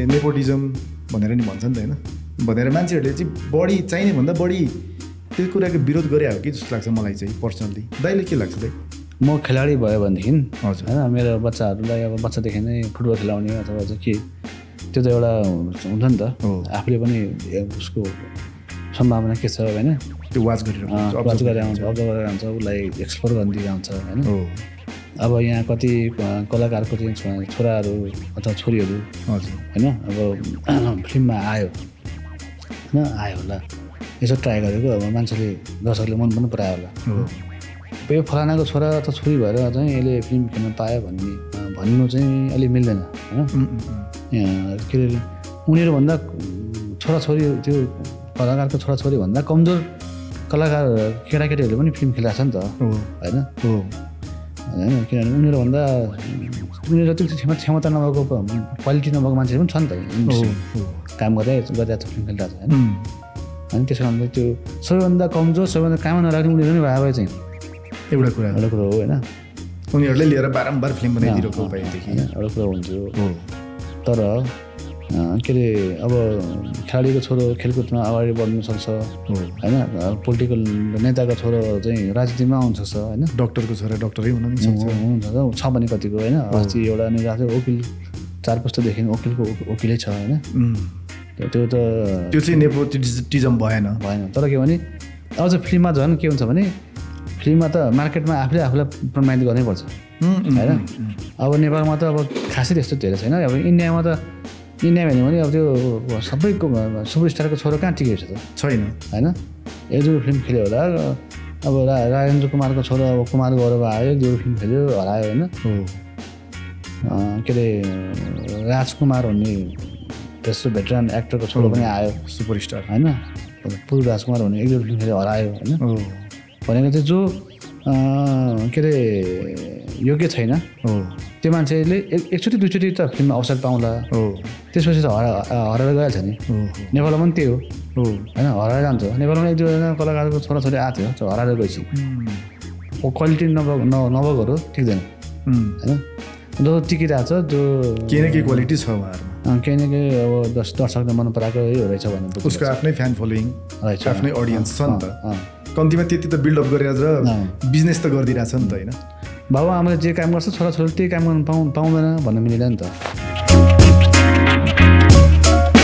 nepotism भनेर नि भन्छ नि त हैन भनेर मान्छेहरूले चाहिँ बढी चाहिने भन्दा बढी त्यो कुराको विरोध गरे हो कि जस्तो लाग्छ मलाई चाहिँ पर्सनली दाइले के लाग्छ दाइ म खेलाडी भयो भनेदेखि हजुर हैन मेरो बच्चाहरूलाई अब बच्चादेखि नै फुटबल खेलाउने अथवा चाहिँ के त्यो त एउटा हुन्छ नि त आफूले पनि उसको सम्भावना के छ हैन त्यो वाच गरेर आउँछ अब्जर्भ गरेर आउँछ उसलाई एक्सप्लोर गर्न दिएर आउँछ हैन अब यहाँ कति कलाकारको चाहिँ छोराहरू अथवा छोरीहरू हजुर हैन अब फिल्ममा आयो हैन आयो होला यसो ट्राई गरेको अब मान्छेले दर्शकले मन पनि परायो होला यो फलानाको छोरा अथवा छोरी भएर चाहिँ यसले फिल्म खेल्न पायो भन्नु चाहिँ अलिक मिल्दैन हैन के अरे उनीहरूभन्दा छोराछोरी त्यो कलाकारको छोराछोरी भन्दा कमजोर कलाकार केटाकेटीहरूले पनि फिल्म खेलेको छ नि त होइन होइन किनभने उनीहरूभन्दा उनीहरू त्यो क्षमता नभएको क्वालिटी नभएको मान्छेहरू पनि छ नि त काम गरिरहेको छ फिल्म खेलिरहेको छ होइन अनि त्यसो कारणले त्यो सबैभन्दा कमजोर सबैभन्दा काम नलाग्ने उनीहरू नै भए चाहिँ एउटा कुरा हो होइन उनीहरूले लिएर बारम्बार फिल्म बनाइदिएको भएदेखि एउटा कुरा हुन्थ्यो तर के अरे अब खेलाडीको छोरो खेलकुदमा अगाडि बढ्नु सक्छ होइन पोलिटिकल नेताको छोरो चाहिँ राजनीतिमा आउनु सक्छ होइन डक्टरको छोरा डक्टरै हुन सक्छ छ भने कतिको होइन अस्ति एउटा निर्वाचन वकिल 4 पुस्तादेखि वकिलै छ होइन त्यो चाहिँ नेपोटिजम भएन तर के भने अझ फिल्ममा झन् के हुन्छ भने फिल्ममा त मार्केटमा आफूलाई प्रमाणित गर्नै पर्छ होइन अब नेपालमा त अब खासै त्यस्तो धेरै छैन अब इन्डियामा भन्यो भने अब त्यो सबैको सुपरस्टारको छोरो कहाँ टिकेको छ त छैन होइन एक दुई फिल्म खेल्यो होला अब राजेन्द्र कुमारको छोरो अब कुमार गौरव आयो एक दुई फिल्म खेल्यो हरायो होइन के अरे राजकुमार भन्ने त्यस्तो भेटरान एक्टरको छोरो पनि आयो सुपरस्टार होइन पुरू राजकुमार भन्ने एक दुई फिल्म खेल्यो हरायो होइन भनेको चाहिँ जो के अरे योग्य छैन त्यो मान्छेले एकचोटि दुईचोटि त फिल्ममा अवसर पाउँला त्यसपछि त हराएर गएछ नि नेपालमा पनि त्यही हो होइन हराएर जान्छ नेपालमा एक दुईजना कलाकारको छोराछोरी आएको थियो हराएर गएपछि क्वालिटी नभएको ठिक्दैन होइन जो टिकिरहेको छ जो केही न केही क्वालिटी छ उहाँहरूमा केही न केही अब दर्शकले मन पराएको रहेछ भने उसको आफ्नै फ्यान फलोइङ रहेछ आफ्नै अडियन्स छ नि त कम्तीमा त्यति त बिल्डअप गरेर बिजनेस त गरिदिरहेछ नि त होइन बाबु आमाले जे काम गर्छ छोराछोरीले त्यही काम गर्नु पाउँदैन भन्न मिलेन नि त